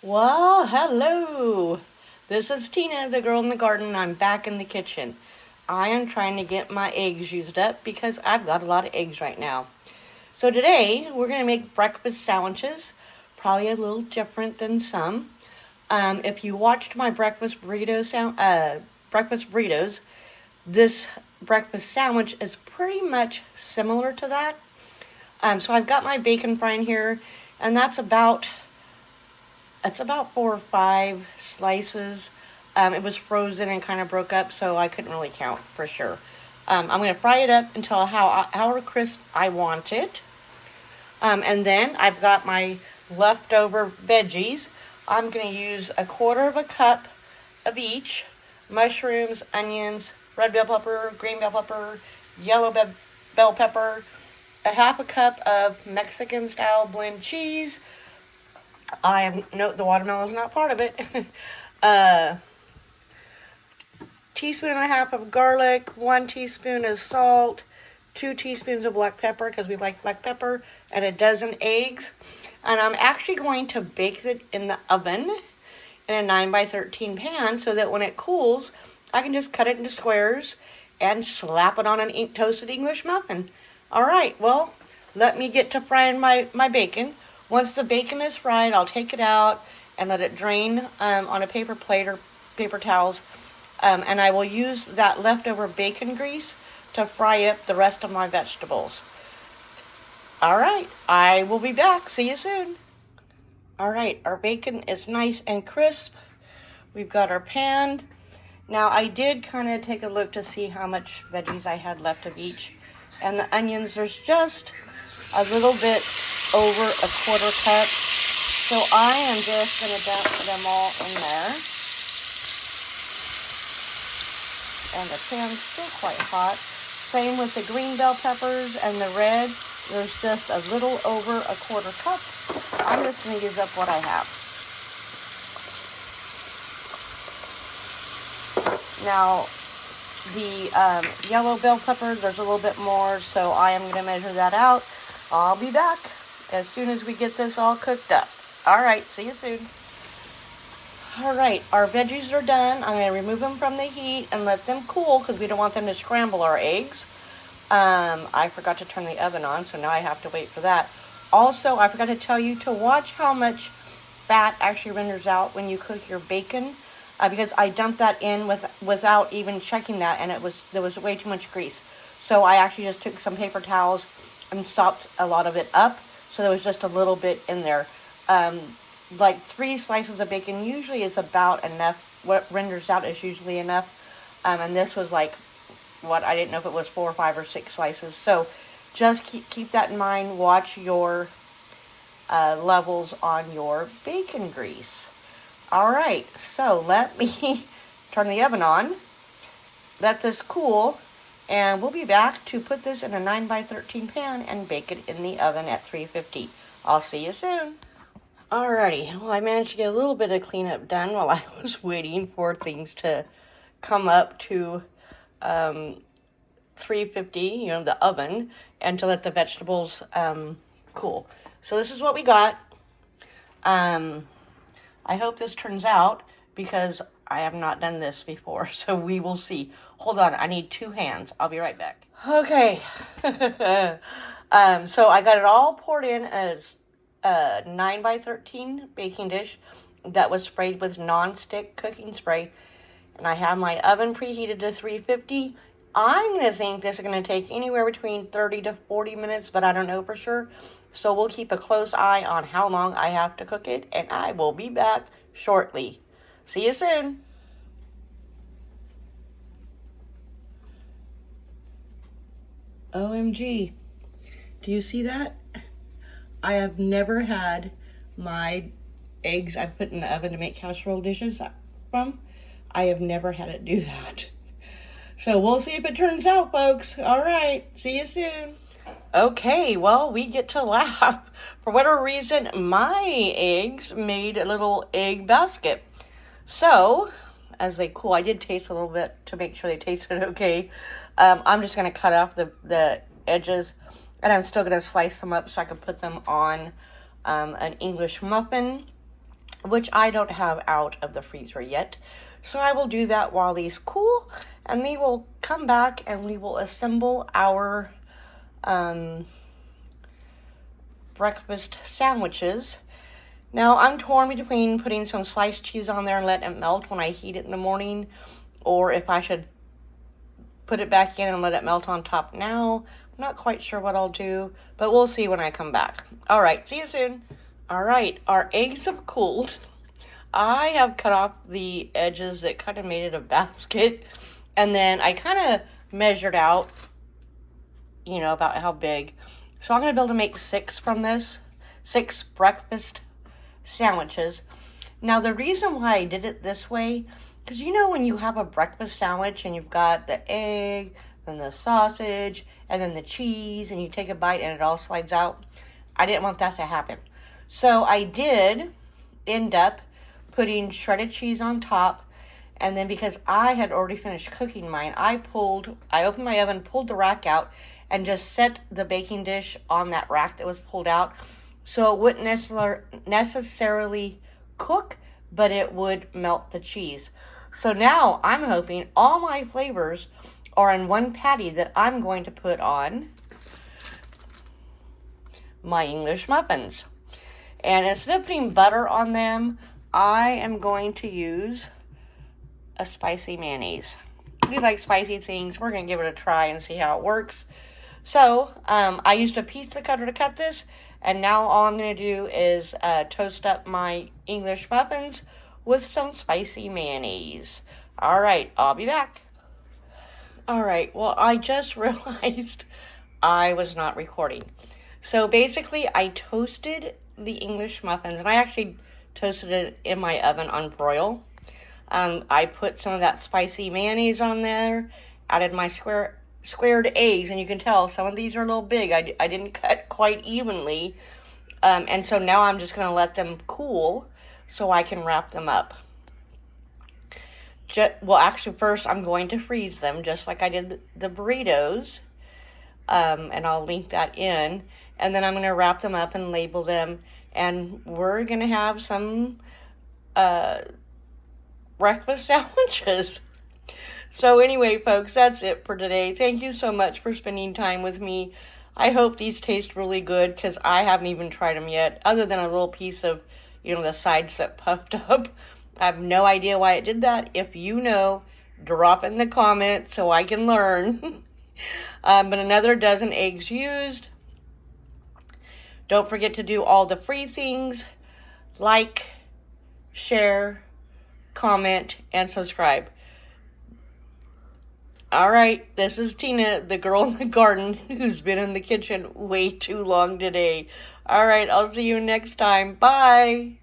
Well, hello. This is Tina, the girl in the garden. I'm back in the kitchen. I am trying to get my eggs used up because I've got a lot of eggs right now. So today we're going to make breakfast sandwiches, probably a little different than some. If you watched my breakfast burritos, this breakfast sandwich is pretty much similar to that. So I've got my bacon frying here, and it's about 4 or 5 slices. It was frozen and kind of broke up, so I couldn't really count for sure. I'm going to fry it up until how crisp I want it. And then I've got my leftover veggies. I'm going to use 1/4 cup of each: mushrooms, onions, red bell pepper, green bell pepper, yellow bell pepper, 1/2 cup of Mexican style blend cheese. The watermelon is not part of it. uh, Teaspoon and a half of garlic, 1 teaspoon of salt, 2 teaspoons of black pepper because we like black pepper, and a dozen eggs. And I'm actually going to bake it in the oven in a 9 by 13 pan so that when it cools, I can just cut it into squares and slap it on an toasted English muffin. All right, well, let me get to frying my bacon. Once the bacon is fried, I'll take it out and let it drain on a paper plate or paper towels. And I will use that leftover bacon grease to fry up the rest of my vegetables. All right, I will be back. See you soon. All right, our bacon is nice and crisp. We've got our pan. Now, I did kind of take a look to see how much veggies I had left of each. And the onions, there's just a little bit over 1/4 cup. So I am just going to dump them all in there. And the pan's still quite hot. Same with the green bell peppers and the red. There's just a little over 1/4 cup. I'm just going to use up what I have. Now, the yellow bell pepper, there's a little bit more, so I am going to measure that out. I'll be back as soon as we get this all cooked up. All right, see you soon. All right, our veggies are done. I'm going to remove them from the heat and let them cool because we don't want them to scramble our eggs. I forgot to turn the oven on, so now I have to wait for that. Also, I forgot to tell you to watch how much fat actually renders out when you cook your bacon, because I dumped that in without even checking that, and there was way too much grease. So I actually just took some paper towels and sopped a lot of it up, so there was just a little bit in there. Like 3 slices of bacon usually is about enough. What renders out is usually enough. And this was like, I didn't know if it was 4 or 5 or 6 slices. So just keep that in mind. Watch your levels on your bacon grease. All right, so let me turn the oven on. Let this cool. And we'll be back to put this in a 9 by 13 pan and bake it in the oven at 350. I'll see you soon. Alrighty, well, I managed to get a little bit of cleanup done while I was waiting for things to come up to 350, the oven, and to let the vegetables cool. So this is what we got. I hope this turns out because I have not done this before, so we will see. Hold on, I need 2 hands. I'll be right back. Okay. So I got it all poured in as a 9 by 13 baking dish that was sprayed with non-stick cooking spray. And I have my oven preheated to 350. I'm going to think this is going to take anywhere between 30 to 40 minutes, but I don't know for sure. So we'll keep a close eye on how long I have to cook it, and I will be back shortly. See you soon. OMG. Do you see that? I have never had my eggs I put in the oven to make casserole dishes from. I have never had it do that. So we'll see if it turns out, folks. All right, see you soon. Okay, well, we get to laugh. For whatever reason, my eggs made a little egg basket. So, as they cool, I did taste a little bit to make sure they tasted okay. I'm just going to cut off the edges, and I'm still going to slice them up so I can put them on an English muffin. which I don't have out of the freezer yet. So I will do that while these cool, and we will come back and we will assemble our breakfast sandwiches. Now, I'm torn between putting some sliced cheese on there and letting it melt when I heat it in the morning, or if I should put it back in and let it melt on top now. I'm not quite sure what I'll do, but we'll see when I come back. All right, see you soon. All right, our eggs have cooled. I have cut off the edges that kind of made it a basket, and then I kind of measured out, you know, about how big. So I'm going to be able to make 6 from this, 6 breakfast sandwiches. Now, the reason why I did it this way, because you know when you have a breakfast sandwich and you've got the egg, then the sausage, and then the cheese, and you take a bite and it all slides out, I didn't want that to happen. So I did end up putting shredded cheese on top, and then because I had already finished cooking mine, I opened my oven, pulled the rack out, and just set the baking dish on that rack that was pulled out, so it wouldn't necessarily cook, but it would melt the cheese. So now I'm hoping all my flavors are in one patty that I'm going to put on my English muffins. And instead of putting butter on them, I am going to use a spicy mayonnaise. We like spicy things. We're going to give it a try and see how it works. So I used a pizza cutter to cut this, and now all I'm going to do is toast up my English muffins with some spicy mayonnaise. All right, I'll be back. All right, well, I just realized I was not recording. So basically, I toasted the English muffins, and I actually toasted it in my oven on broil. I put some of that spicy mayonnaise on there, added my squared eggs, and you can tell some of these are a little big. I didn't cut quite evenly, and so now I'm just going to let them cool so I can wrap them up. Well, actually, first I'm going to freeze them just like I did the burritos, and I'll link that in, and then I'm going to wrap them up and label them, and we're going to have some breakfast sandwiches. So anyway, folks, that's it for today. Thank you so much for spending time with me. I hope these taste really good, because I haven't even tried them yet, other than a little piece of, you know, the sides that puffed up. I have no idea why it did that. If you know, drop in the comments so I can learn. But another dozen eggs used. Don't forget to do all the free things. Like, share, comment, and subscribe. All right, this is Tina, the girl in the garden who's been in the kitchen way too long today. All right, I'll see you next time. Bye.